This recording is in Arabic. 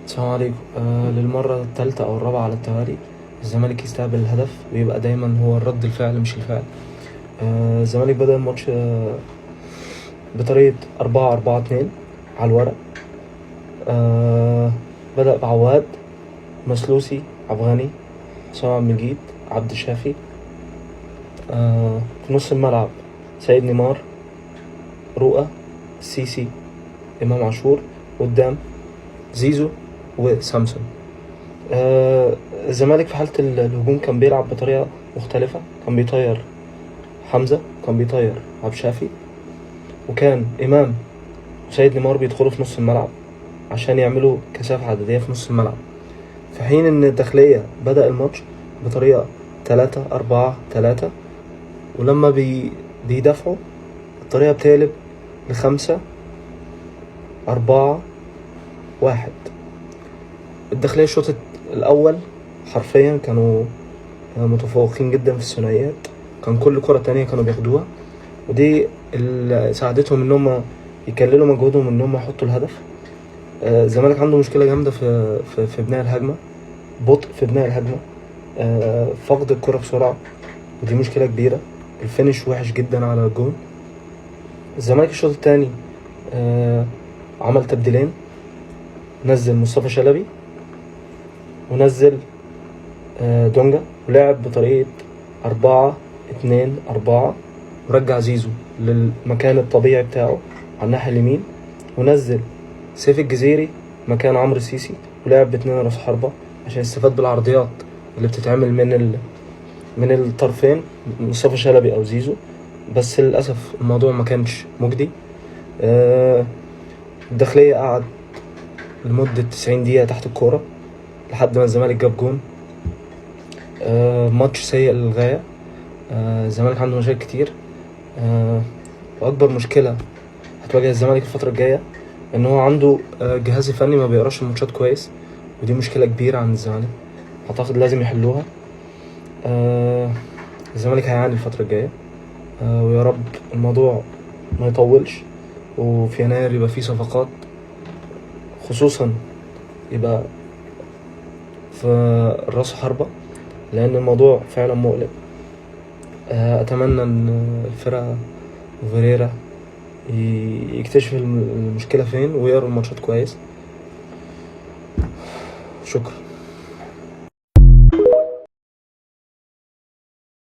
السلام عليكم. للمرة الثالثة أو الرابعة على التوالي الزمالك يستقبل الهدف ويبقى دايما هو الرد الفعل مش الفعل. الزمالك بدأ الماتش بطريقة 4-4-2 على الورق. بدأ بعواد، مسلوسي، عبد الغني، سامع عبد المجيد، عبد الشافي. في نص الملعب سيد نيمار، رؤى، السيسي، إمام عاشور. قدام زيزو وسامسون. آه الزمالك في حالة الهجوم كان بيلعب بطريقة مختلفة، كان بيطير حمزة، كان بيطير عبد الشافي، وكان إمام وسيد نيمار بيدخلوا في نص الملعب عشان يعملوا كثافة عددية في نص الملعب، في حين إن الداخلية بدأ الماتش بطريقة 3-4-3، ولما بيدافعوا الطريقة بتقلب ل5-4-1. الداخلية الشوط الأول حرفيا كانوا متفوقين جدا في الثنائيات، كان كل كرة تانية كانوا بياخدوها، ودي اللي ساعدتهم ان هم يكللوا مجهودهم ان هم يحطوا الهدف. الزمالك عنده مشكلة جامدة في بناء الهجمة، بطء في بناء الهجمة، فقد الكرة بسرعة، ودي مشكلة كبيرة. الفينش وحش جدا على الجون. الزمالك الشوط التاني عمل تبديلين، نزل مصطفى شلبي ونزل دونجا، ولعب بطريقة 4-2-4، ورجع زيزو للمكان الطبيعي بتاعه على الناحية اليمين، ونزل سيف الجزيري مكان عمرو السيسي، ولعب ب2 راس حربة عشان يستفاد بالعرضيات اللي بتتعمل من الطرفين، مصطفى شلبي أو زيزو. بس للأسف الموضوع ما كانش مجدي. الداخلية قعد لمدة 90 دقيقة تحت الكورة لحد ما الزمالك جاب جون. ماتش سيء للغاية. الزمالك عنده مشاكل كتير، وأكبر مشكلة هتواجه الزمالك الفترة الجاية إن هو عنده جهاز فني ما بيقراش الماتشات كويس، ودي مشكلة كبيرة عند الزمالك، أعتقد لازم يحلوها. الزمالك هيعاني الفترة الجاية، ويا رب الموضوع ما يطولش، وفي يناير يبقى فيه صفقات، خصوصا يبقى في راس حربة، لأن الموضوع فعلا مقلق. أتمنى إن الفرقة فيريرا يكتشف المشكلة فين ويقرا الماتشات كويس. شكرا.